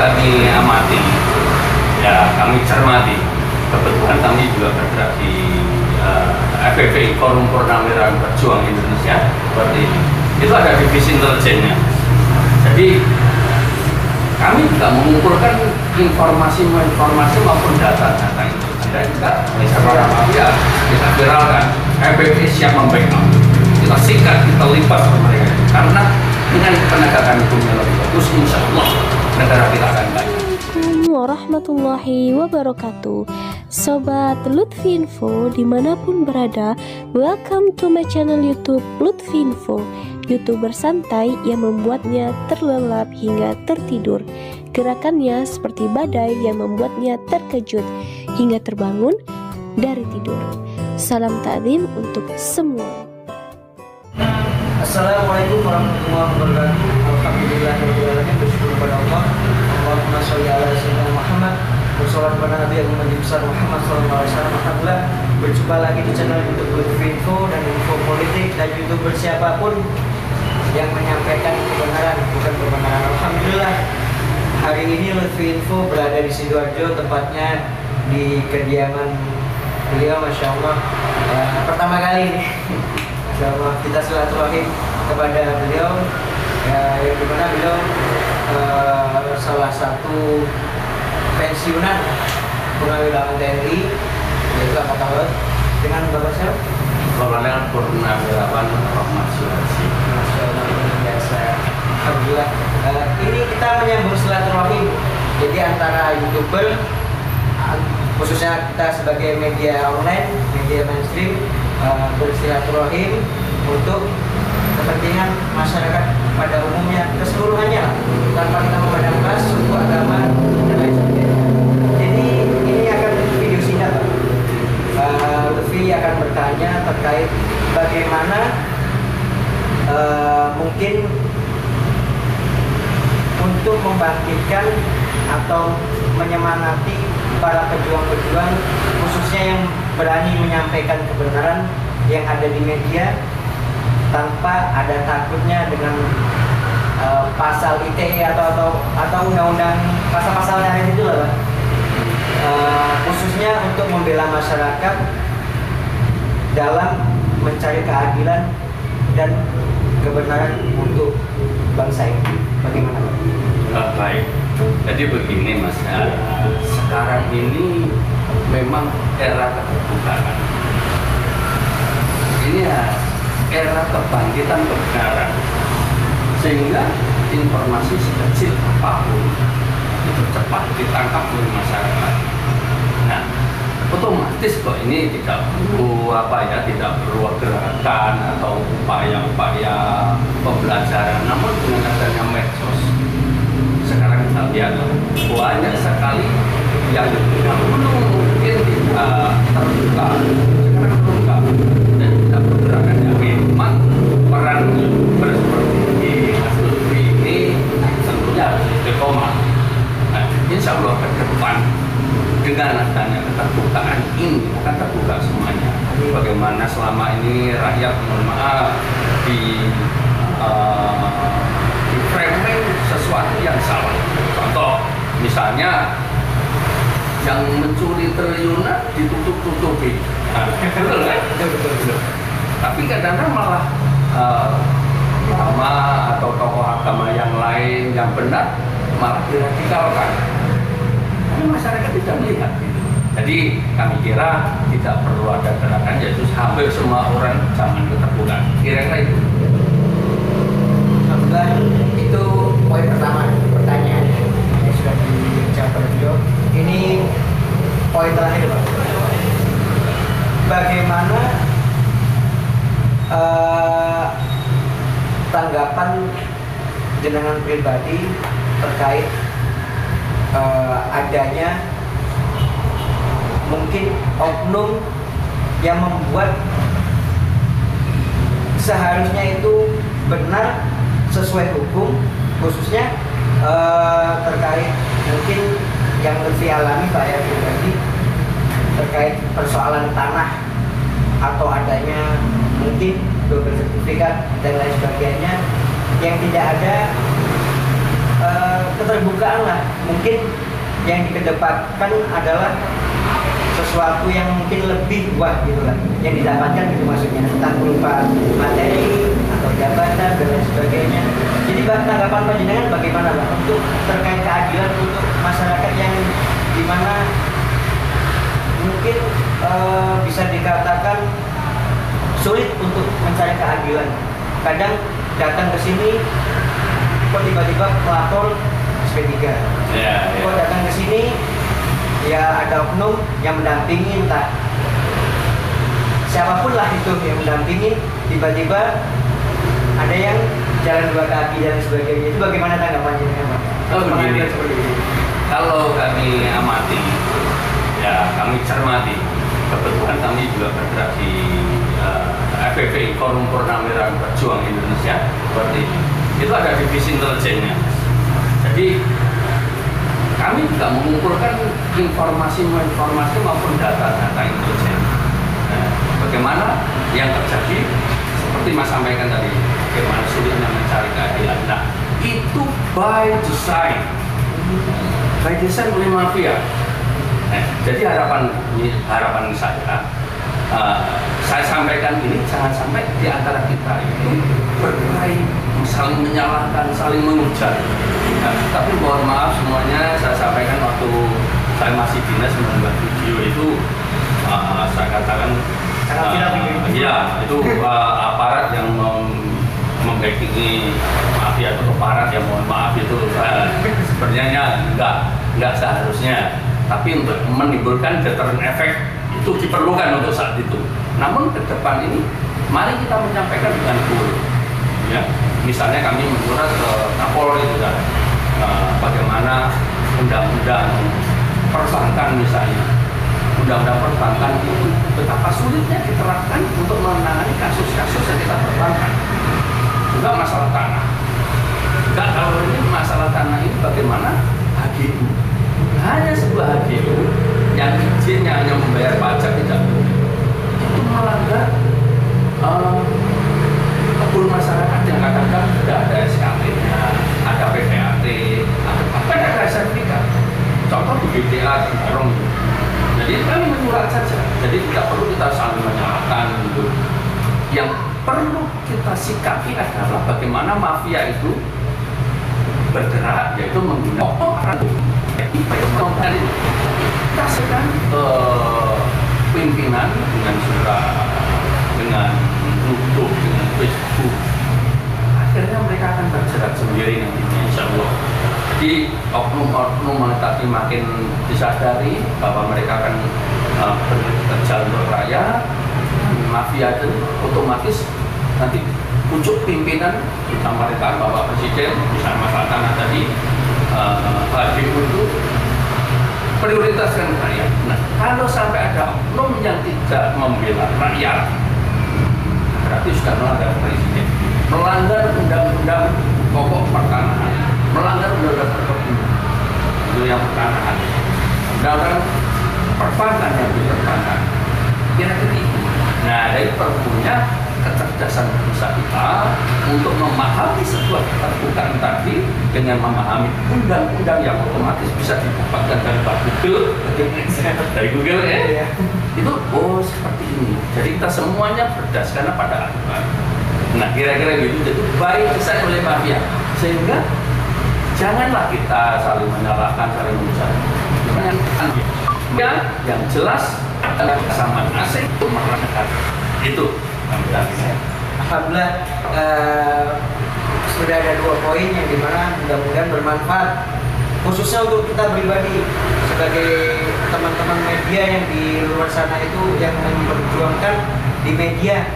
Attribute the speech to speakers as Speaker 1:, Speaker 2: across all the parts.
Speaker 1: Kami amati, ya kami cermati. Kebetulan kami juga bergerak di FPPI Forum Purnawirawan Berjuang Indonesia seperti ini. Itu ada divisi intelijennya. Jadi kami juga mengumpulkan informasi maupun data-data itu. Dan kita kita viralkan. FPPI siap membackup. Kita sikat, kita lipat mereka. Karena dengan penegakan hukumnya lebih bagus, insya Allah negara kita akan baik.
Speaker 2: Assalamualaikum warahmatullahi wabarakatuh. Sobat Lutfi Info dimanapun berada, welcome to my channel YouTube Lutfi Info, YouTuber santai yang membuatnya terlelap hingga tertidur. Gerakannya seperti badai yang membuatnya terkejut hingga terbangun dari tidur. Salam takdim untuk semua.
Speaker 3: Assalamualaikum warahmatullahi wabarakatuh. Alhamdulillahirrahmanirrahim. Bersyukur kepada Allah. Allahumma sholli ala sayyidina Muhammad. Wassalatu ala nabi Nabi besar Muhammad sallallahu alaihi wasallam. Alhamdulillah, berjumpa lagi di channel YouTube Lutfi Info dan info politik dan YouTuber siapapun yang menyampaikan kebenaran bukan kebenaran. Alhamdulillah, hari ini Lutfi Info berada di Sidoarjo, tepatnya di kediaman beliau, masya Allah. Pertama kali ini kita silaturahim kepada beliau, yang dimana beliau salah satu pensiunan purnawirawan TNI, yaitu Angkatan Laut, dengan Bapak siapa?
Speaker 1: Kolonel Purnawirawan Rahmat Suharsi.
Speaker 3: Biasa. Alhamdulillah. Ini kita menyambung silaturahim. Jadi antara YouTuber, khususnya kita sebagai media online, media mainstream, bersilaturahim untuk kepentingan masyarakat pada umumnya, keseluruhannya, tanpa kita memandang ras, suku, agama, dan lain sebagainya. Jadi ini akan video singkat. Lutfi akan bertanya terkait bagaimana mungkin untuk membangkitkan atau menyemangati para pejuang-pejuang, khususnya yang berani menyampaikan kebenaran yang ada di media tanpa ada takutnya dengan pasal ITE atau undang-undang pasal-pasal yang ada itu lah, khususnya untuk membela masyarakat dalam mencari keadilan dan kebenaran untuk bangsa ini. Bagaimana Pak?
Speaker 1: Baik. Jadi begini Mas, sekarang ini memang era keterbukaan. Ini ya era kebangkitan kebenaran, sehingga informasi sekecil apapun itu cepat ditangkap oleh masyarakat. Nah, otomatis kok ini tidak perlu tidak perlu gerakan atau upaya-upaya pembelajaran, namun dengan adanya medsos sekarang kita lihat banyak sekali yang dahulu mungkin tidak terbuka, sekarang terbuka dan kita bergerakan yang memang peran seperti Mas Lutfi ini tentunya harus istiqomah. Nah, insya Allah ke depan dengan adanya keterbukaan ini akan terbuka semuanya. Bagaimana selama ini rakyat, mohon maaf, di framing sesuatu yang salah. Contoh, misalnya yang mencuri triliunan ditutup-tutupi. Nah, betul kan? Betul. Tapi kadang-kadang malah ulama atau tokoh agama yang lain yang benar malah diradikalkan. Tapi masyarakat tidak melihat gitu. Jadi kami kira tidak perlu ada gerakan, yaitu hampir semua orang zaman keterbukaan. Kira-kira itu.
Speaker 3: Alhamdulillah, itu poin pertama pertanyaan yang sudah dijawab oleh beliau. Ini poin terakhir Pak. Bagaimana tanggapan jenengan pribadi terkait adanya mungkin oknum yang membuat seharusnya itu benar sesuai hukum, khususnya terkait mungkin yang Lutfi alami Pak ya pribadi terkait persoalan tanah atau adanya mungkin double sertifikat dan lain sebagainya yang tidak ada keterbukaan lah. Mungkin yang dikedepankan adalah sesuatu yang mungkin lebih wah gitu lah yang didapatkan gitu maksudnya, entah berupa materi atau jabatan dan lain sebagainya. Jadi tanggapan panjenengan bagaimana Pak untuk terkait keadilan untuk masyarakat yang dimana mungkin bisa dikatakan sulit untuk mencari keadilan. Kadang datang ke sini kok tiba-tiba melapor SP3. Kok datang ke sini ya ada oknum yang mendampingi, entah siapapun lah itu yang mendampingi, tiba-tiba ada yang jalan dua kaki dan sebagainya. Itu bagaimana tanggapannya Pak?
Speaker 1: Begini, kalau kami amati, ya kami cermati, kebetulan kami juga bergerak di FPPI Forum Purnawirawan Berjuang Indonesia seperti ini. Itu ada divisi intelijennya. Jadi kami juga mengumpulkan informasi maupun data-data intelijen. Nah, bagaimana yang terjadi seperti Mas sampaikan tadi, bagaimana sulitnya mencari keadilan. Nah, itu by design oleh mafia. Nah, jadi harapan saya sampaikan ini jangan sampai di antara kita itu berkelahi, saling menyalahkan, saling menghujat. Nah, tapi mohon maaf semuanya, saya sampaikan waktu saya masih dinas membuat video itu, saya katakan ya itu aparat yang membackingi mafia atau aparat yang mohon maaf itu sebenarnya nggak seharusnya, tapi untuk menimbulkan deterrent effect itu diperlukan untuk saat itu. Namun ke depan ini mari kita menyampaikan dengan full, ya. Misalnya kami menguras ke Kapolri juga bagaimana undang-undang perbankan misalnya, undang-undang perbankan itu betapa sulitnya diterapkan untuk menangani kasus-kasus yang kita perbankan. Juga masalah tanah. Juga kalau ini masalah tanah ini bagaimana HGU, hanya sebuah HGU yang izinnya hanya membayar pajak tidak boleh, itu melanggar kebun masyarakat yang kadang-kadang sudah ada SKP-nya, ada PPAT, apa ada sertifikat. Contoh di BTA di Barong. Jadi kami menyurat saja. Jadi tidak perlu kita saling menyalahkan gitu. Yang perlu kita sikapi adalah bagaimana mafia itu bergerak, yaitu menggunakan kasihkan pimpinan dengan surat, dengan YouTube, dengan Facebook. Akhirnya mereka akan bergerak sendiri nantinya, insya Allah. Jadi oknum-oknum tadi makin disadari bahwa mereka akan bekerja untuk rakyat. Mafia itu otomatis nanti pucuk pimpinan kita mereka Bapak Presiden, misalnya masalah tanah tadi, HGU itu prioritaskan rakyat. Nah, kalau sampai ada oknum yang tidak membela rakyat, berarti sudah melanggar presiden, melanggar undang-undang pokok pertanahan, melanggar undang-undang perkebunan, itu yang pertanahan, undang-undang perbankan yang diperbankan. Kira-kira itu. Nah, dari perpunya kecerdasan berusaha kita untuk memahami sebuah keterbukaan tadi dengan memahami undang-undang yang otomatis bisa didapatkan dari Google, ya. Itu seperti ini. Jadi kita semuanya berdasarkan pada aturan. Nah, kira-kira gitu. Jadi baik desain oleh mafia, sehingga janganlah kita saling menyalahkan, saling menyalahkan. Yang jelas adalah kesamaan asing untuk masyarakat itu.
Speaker 3: Alhamdulillah sudah ada 2 poin yang dimana mudah-mudahan bermanfaat khususnya untuk kita pribadi sebagai teman-teman media yang di luar sana itu yang memperjuangkan di media.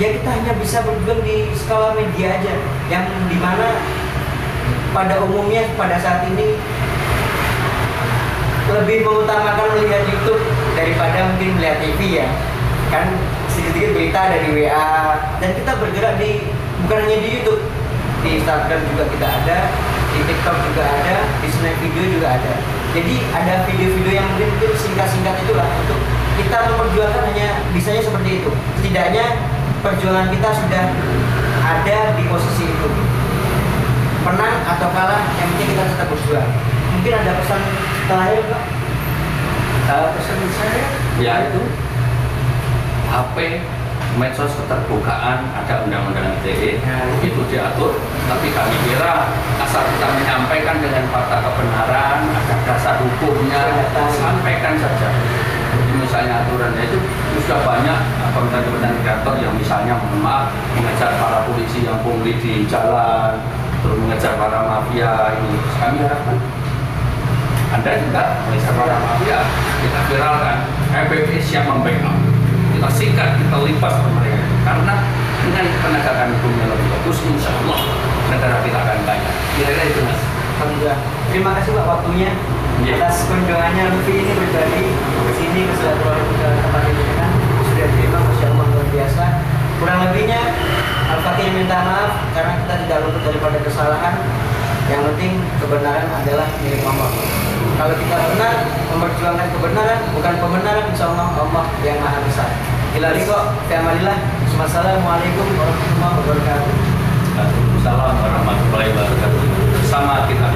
Speaker 3: Ya kita hanya bisa berjuang di skala media aja, yang dimana pada umumnya pada saat ini lebih mengutamakan melihat YouTube daripada mungkin melihat TV ya. Kan sedikit-sedikit berita dari WA, dan kita bergerak di bukan hanya di YouTube, di Instagram juga kita ada, di TikTok juga ada, di Snap video juga ada. Jadi ada video-video yang mungkin singkat-singkat itulah untuk kita memperjuangkan, hanya bisanya seperti itu. Setidaknya perjuangan kita sudah ada di posisi itu. menang atau kalah, yang penting kita tetap berjuang. Mungkin ada pesan terakhir Pak?
Speaker 1: Pesan saya ya itu HP, medsos keterbukaan, ada undang-undang ITE itu diatur, tapi kami kira asal kita menyampaikan dengan fakta kebenaran, ada dasar hukumnya, sampaikan saja. Jadi misalnya aturannya itu sudah banyak konten-konten kreator yang misalnya mohon maaf mengejar para polisi yang pungli di jalan, terus mengejar para mafia ini. Kami harapkan Anda juga mengejar para mafia, kita viralkan, MPP siap membackup, kita sikat, kita lipas mereka. Karena dengan penegakan hukum yang lebih bagus, insya Allah negara kita akan kaya. Kira-kira itu Mas.
Speaker 3: Alhamdulillah. Terima kasih Pak waktunya atas kunjungannya Lutfi ini pribadi ke sini ke silaturahmi ke tempat ini kan sudah terima, masya Allah luar biasa. Kurang lebihnya Al-Fatih minta maaf karena kita tidak luput daripada kesalahan. Yang penting kebenaran adalah milik Allah. Kalau kita benar memperjuangkan kebenaran, bukan pembenaran, insya Allah Allah yang maha besar. Ilaliko, fi'amalillah. Assalamualaikum warahmatullahi wabarakatuh.
Speaker 1: Waalaikumsalam warahmatullahi wabarakatuh. Bersama kita